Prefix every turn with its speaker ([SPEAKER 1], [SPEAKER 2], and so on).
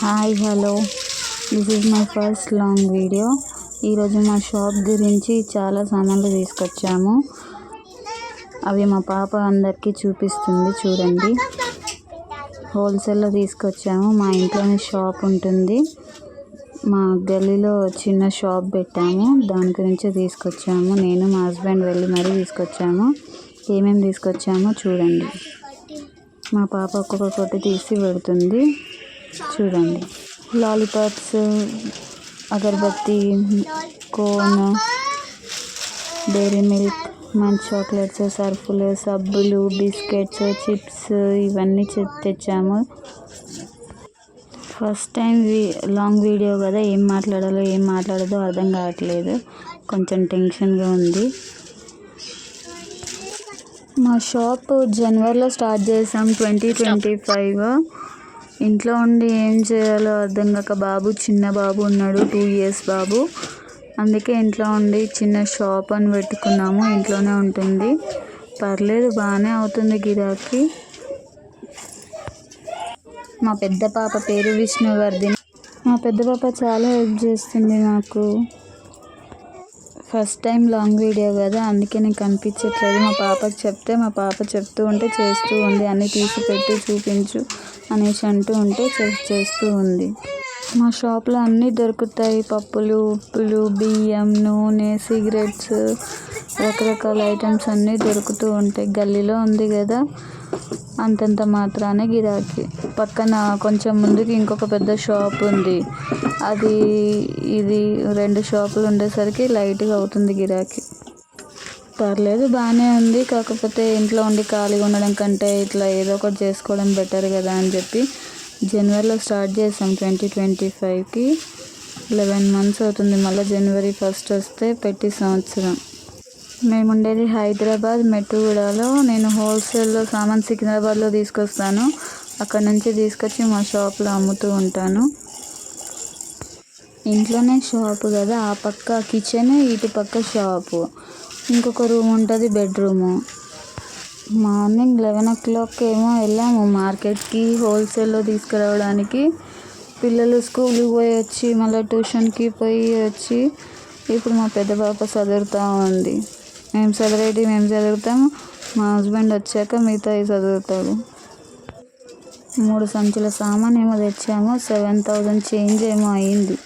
[SPEAKER 1] Hi hello, this is my first long video. ఈరోజు మా shop గురించి చాలా సామాన్లు తీసుకొచ్చాము. అవి మా పాప అందరికీ చూపిస్తుంది, చూడండి. హోల్సేల్లో తీసుకొచ్చాము. మా ఇంట్లోనే షాప్ ఉంటుంది. మా గల్లీలో చిన్న షాప్ పెట్టాము, దాని గురించి తీసుకొచ్చాము. నేను మా హస్బెండ్ వెళ్ళి మరీ తీసుకొచ్చాము. ఏమేమి తీసుకొచ్చామో చూడండి. మా పాప ఒక్కొక్కటి తీసి పెడుతుంది, చూడండి. లాలీపాప్స్, అగరబత్తి, కోన్, డైరీ మిల్క్, మంచ్ చాక్లెట్స్, సర్ఫులు, సబ్బులు, బిస్కెట్స్, చిప్స్ ఇవన్నీ తెచ్చాము. ఫస్ట్ టైం లాంగ్ వీడియో కదా, ఏం మాట్లాడాలో ఏం మాట్లాడదో అర్థం కావట్లేదు. కొంచెం టెన్షన్గా ఉంది. మా షాప్ జనవరిలో స్టార్ట్ చేసాం, 2025. ఇంట్లో ఉండి ఏం చేయాలో అర్థం కాక, చిన్న బాబు ఉన్నాడు, 2 years బాబు. అందుకే ఇంట్లో ఉండి చిన్న షాప్ అని పెట్టుకున్నాము. ఇంట్లోనే ఉంటుంది, పర్లేదు, బాగానే అవుతుంది గిరాకీ. మా పెద్ద పాప పేరు విష్ణువర్ధిని. మా పెద్ద పాప చాలా హెల్ప్ చేస్తుంది నాకు. ఫస్ట్ టైం లాంగ్ వీడియో కదా, అందుకే నేను కనిపించట్లేదు. మా పాపకు చెప్తే మా పాప చెప్తూ ఉంటే చేస్తూ ఉంది. అన్నీ తీసి పెట్టి చూపించు అనేసి అంటూ ఉంటే చేస్తూ ఉంది. మా షాప్లో అన్నీ దొరుకుతాయి. పప్పులు, ఉప్పులు, బియ్యం, నూనె, సిగరెట్స్, రకరకాల ఐటమ్స్ అన్నీ దొరుకుతూ ఉంటాయి. గల్లీలో ఉంది కదా, అంతంత మాత్రానే గిరాకీ. పక్కన కొంచెం ముందుకి ఇంకొక పెద్ద షాప్ ఉంది. ఇది 2 షాపులు ఉండేసరికి లైట్గా అవుతుంది గిరాకీ. పర్లేదు, బాగానే ఉంది. కాకపోతే ఇంట్లో ఉండి ఖాళీగా ఉండడం కంటే ఇట్లా ఏదో ఒకటి చేసుకోవడం బెటర్ కదా అని చెప్పి జనవరిలో స్టార్ట్ చేసాం. 2025కి 11 months అవుతుంది. మళ్ళీ January 1st వస్తే పెట్టి సంవత్సరం. మేము ఉండేది హైదరాబాద్ మెట్టుగూడలో. నేను హోల్సేల్లో సామాన్ సికింద్రాబాద్లో తీసుకొస్తాను. అక్కడ నుంచి తీసుకొచ్చి మా షాప్లో అమ్ముతూ ఉంటాను. ఇంట్లోనే షాపు కదా, ఆ పక్క కిచెన్, ఇటు పక్క షాపు, ఇంకొక రూమ్ ఉంటుంది, బెడ్రూము. మార్నింగ్ 11 o'clock ఏమో వెళ్ళాము మార్కెట్కి హోల్సేల్లో తీసుకురావడానికి. పిల్లలు స్కూల్కి పోయి వచ్చి మళ్ళీ ట్యూషన్కి పోయి వచ్చి ఇప్పుడు మా పెద్ద పాప చదువుతూ ఉంది. మేము చదువుతాము, మా హస్బెండ్ వచ్చాక మిగతాయి చదువుతాడు. 3 సంచుల సామాన్ ఏమో తెచ్చాము. 7,000 చేంజ్ ఏమో అయింది.